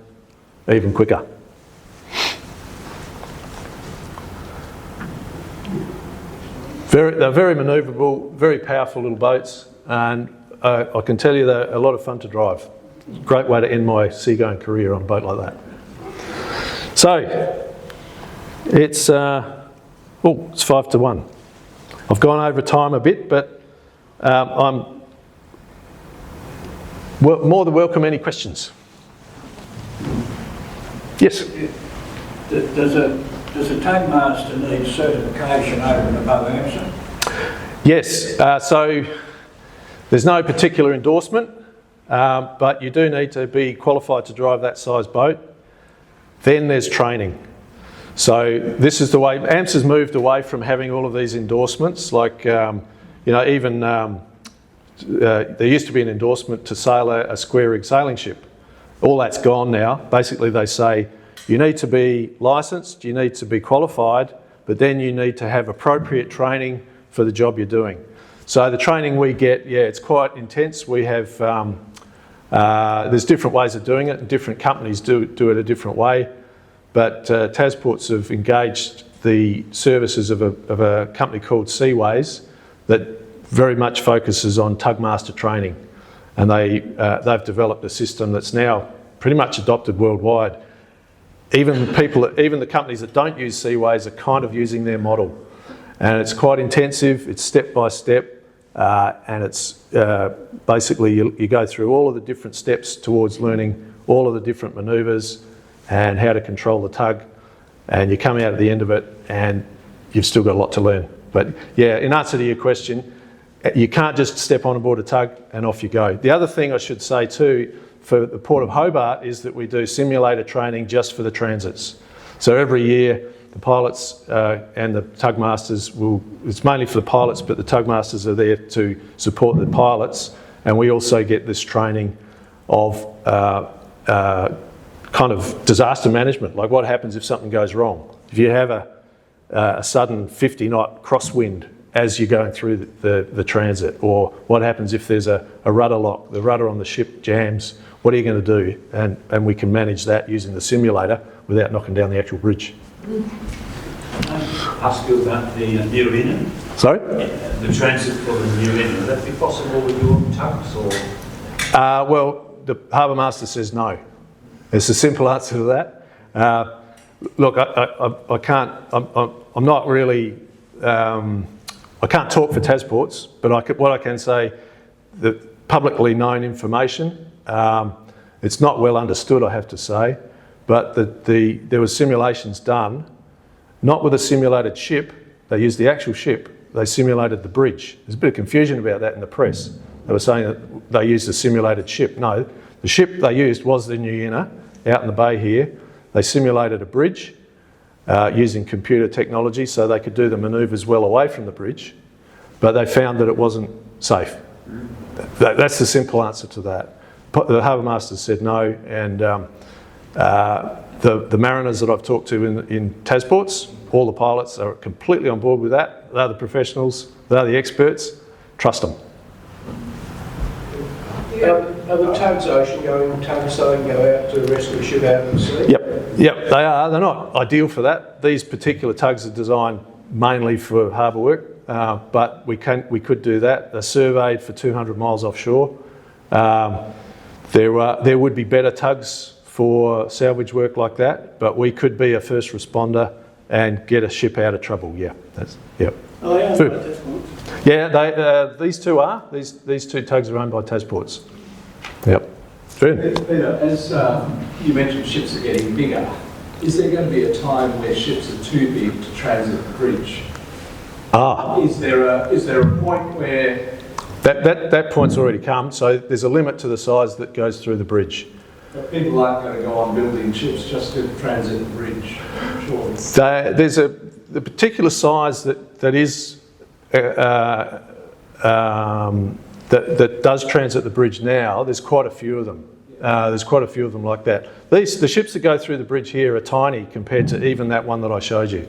even quicker. They're very manoeuvrable, very powerful little boats, and I can tell you they're a lot of fun to drive. Great way to end my seagoing career on a boat like that. So, it's 5-1. I've gone over time a bit, but I'm more than welcome any questions. Yes? Does a Tug Master need certification over and above AMSA? Yes, so there's no particular endorsement, but you do need to be qualified to drive that size boat. Then there's training. So this is the way, AMSA's moved away from having all of these endorsements, like, even there used to be an endorsement to sail a square rig sailing ship. All that's gone now. Basically they say, you need to be licensed, you need to be qualified, but then you need to have appropriate training for the job you're doing. So the training we get, it's quite intense. We have, there's different ways of doing it, and different companies do it a different way. But TasPorts have engaged the services of a company called Seaways that very much focuses on Tug Master training. And they've developed a system that's now pretty much adopted worldwide. Even the companies that don't use Seaways are kind of using their model. And it's quite intensive, it's step by step, and it's basically you go through all of the different steps towards learning all of the different manoeuvres and how to control the tug, and you come out at the end of it and you've still got a lot to learn. But yeah, in answer to your question, you can't just step on board a tug and off you go. The other thing I should say too, for the Port of Hobart, is that we do simulator training just for the transits. So every year the pilots and the tug masters it's mainly for the pilots, but the tug masters are there to support the pilots, and we also get this training of kind of disaster management, like what happens if something goes wrong. if you have a sudden 50-knot crosswind as you're going through the transit, or what happens if there's a rudder lock, the rudder on the ship jams, what are you going to do? And we can manage that using the simulator without knocking down the actual bridge. Ask you about the re-enactment. Sorry? The transit for the re-enactment. Would that be possible with your tugs, or? Well, the harbour master says no. It's a simple answer to that. Look, I can't. I'm not really. I can't talk for TasPorts, but what I can say, the publicly known information. It's not well understood, I have to say, but there was simulations done, not with a simulated ship. They used the actual ship. They simulated the bridge. There's a bit of confusion about that in the press. They were saying that they used a simulated ship. No, the ship they used was the Huon out in the bay here. They simulated a bridge using computer technology so they could do the manoeuvres well away from the bridge, but they found that it wasn't safe. That's the simple answer to that. The harbour master said no, and the mariners that I've talked to in TasPorts, all the pilots are completely on board with that. They're the professionals, they're the experts. Trust them. Are the tugs ocean going tugs so they can go out to rescue a ship out of the sea? Yep, they are. They're not ideal for that. These particular tugs are designed mainly for harbour work, but we could do that. They're surveyed for 200 miles offshore. There would be better tugs for salvage work like that, but we could be a first responder and get a ship out of trouble. Yeah, yep. Oh, yeah, Yeah, these two are. These two tugs are owned by TasPorts. Yep. Peter, as you mentioned, ships are getting bigger. Is there going to be a time where ships are too big to transit the bridge? Is there a point where that point's already come? So there's a limit to the size that goes through the bridge. But people aren't going to go on building ships just to transit the bridge, surely. There's the particular size that is that does transit the bridge now. There's quite a few of them. There's quite a few of them like that. The ships that go through the bridge here are tiny compared to even that one that I showed you.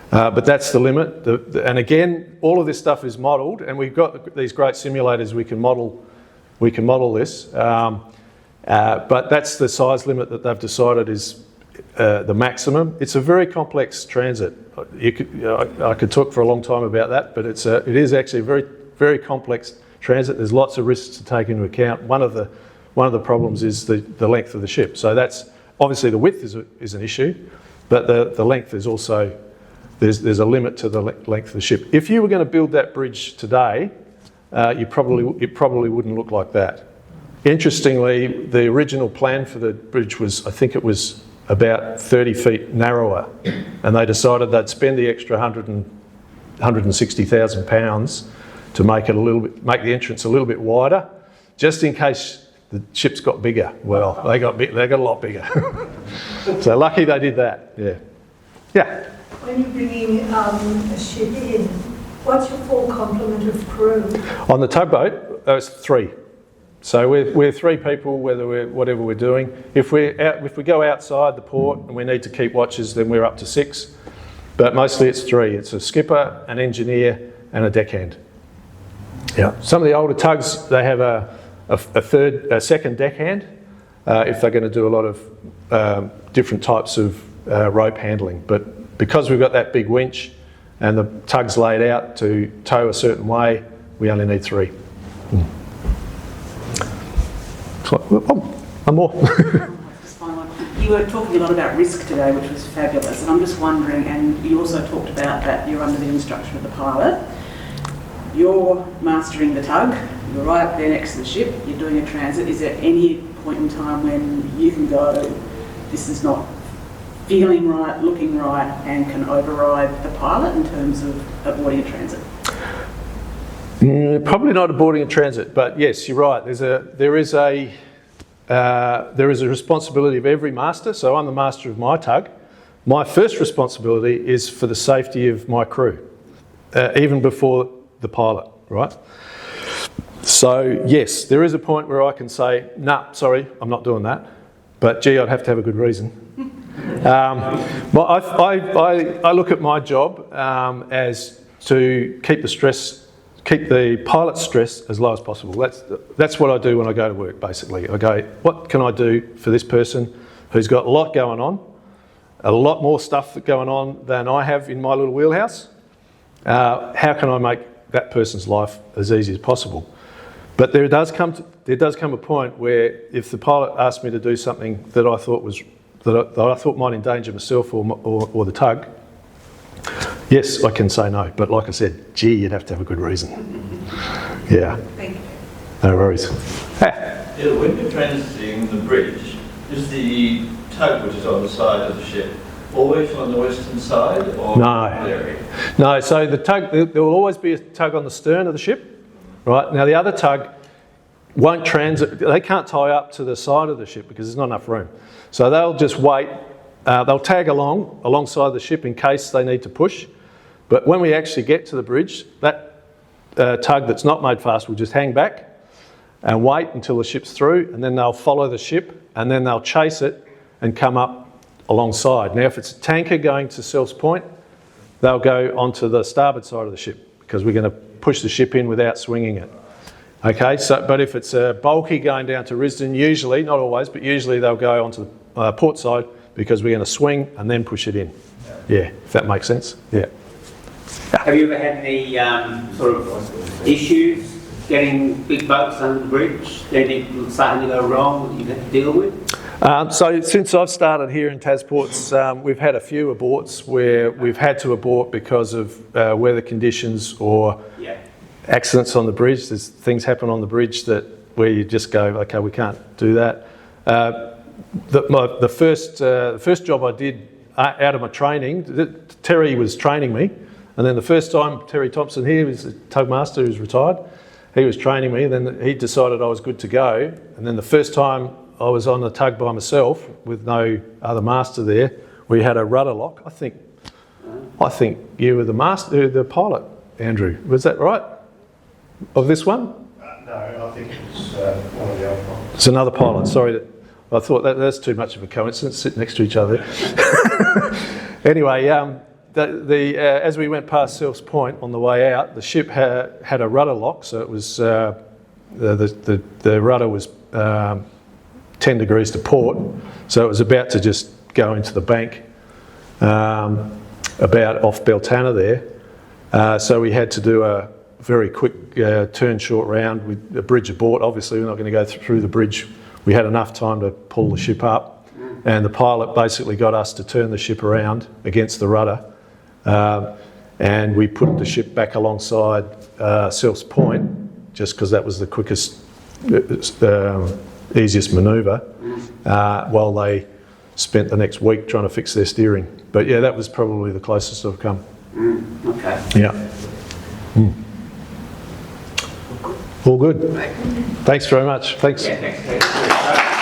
But that's the limit. And again, all of this stuff is modelled, and we've got these great simulators we can model this. But that's the size limit that they've decided is the maximum. It's a very complex transit. I could talk for a long time about that, but it is actually a very, very complex transit. There's lots of risks to take into account. One of the problems is the length of the ship. So that's obviously the width is an issue, but the length is also there's a limit to the length of the ship. If you were going to build that bridge today, it probably wouldn't look like that. Interestingly, the original plan for the bridge was, I think it was about 30 feet narrower, and they decided they'd spend the extra £160,000 to make the entrance a little bit wider, just in case the ships got bigger. Well, they got a lot bigger. So lucky they did that. Yeah. When you're bringing a ship in, what's your full complement of crew? On the tugboat, it's 3. So we're 3 people, whatever we're doing. If we go outside the port and we need to keep watches, then we're up to 6. But mostly it's 3. It's a skipper, an engineer, and a deckhand. Yeah. Some of the older tugs, they have a second deckhand if they're going to do a lot of different types of rope handling. But because we've got that big winch and the tug's laid out to tow a certain way, we only need 3. One more. You were talking a lot about risk today, which was fabulous, and I'm just wondering, and you also talked about that you're under the instruction of the pilot. You're mastering the tug, you're right up there next to the ship, you're doing a transit. Is there any point in time when you can go, this is not feeling right, looking right, and can override the pilot in terms of avoiding a transit? Probably not aborting a transit, but yes, you're right. There is a responsibility of every master. So I'm the master of my tug. My first responsibility is for the safety of my crew, even before the pilot, right? So yes, there is a point where I can say, nah, sorry, I'm not doing that. But gee, I'd have to have a good reason. I look at my job as to keep the pilot's stress as low as possible. That's what I do when I go to work, basically. I go, what can I do for this person who's got a lot going on, a lot more stuff going on than I have in my little wheelhouse? How can I make that person's life as easy as possible? But there does come a point where if the pilot asked me to do something that I thought might endanger myself or the tug, yes, I can say no. But like I said, gee, you'd have to have a good reason. Yeah. Thank you. No worries. Yeah, when you're transiting the bridge, is the tug which is on the side of the ship always on the western side or No. No, so the tug, there will always be a tug on the stern of the ship. Right, now the other tug won't transit, they can't tie up to the side of the ship because there's not enough room. So they'll just wait, they'll tag alongside the ship in case they need to push. But when we actually get to the bridge, that tug that's not made fast will just hang back and wait until the ship's through, and then they'll follow the ship and then they'll chase it and come up alongside. Now if it's a tanker going to Self's Point, they'll go onto the starboard side of the ship because we're going to push the ship in without swinging it. Okay, but if it's a bulky going down to Risdon, usually, not always, but usually they'll go onto the port side because we're going to swing and then push it in. Yeah, if that makes sense. Yeah. Have you ever had any sort of issues getting big boats under the bridge? Anything starting to go wrong that you've had to deal with? So since I've started here in TasPorts, we've had a few aborts where we've had to abort because of weather conditions or accidents on the bridge. There's things happen on the bridge where you just go, okay, we can't do that. The first job I did out of my training, Terry was training me, and then the first time Terry Thompson here, was a Tug Master who's retired, he was training me, then he decided I was good to go, and then the first time I was on the tug by myself with no other master there, we had a rudder lock. I think you were the pilot, Andrew. Was that right? Of this one? No, I think it was one of the other ones. It's another pilot. Sorry, I thought that's too much of a coincidence, sitting next to each other. Anyway, as we went past Self's Point on the way out, the ship had a rudder lock, so it was the rudder was 10 degrees to port, so it was about to just go into the bank about off Beltana there. So we had to do a very quick turn short round with the bridge abort. Obviously we're not going to go through the bridge. We had enough time to pull the ship up, and the pilot basically got us to turn the ship around against the rudder, and we put the ship back alongside Self's Point just because that was the quickest easiest manoeuvre, while they spent the next week trying to fix their steering. But yeah, that was probably the closest I've come. Okay. Yeah. All good. Thanks very much. Thanks. Yeah, thanks.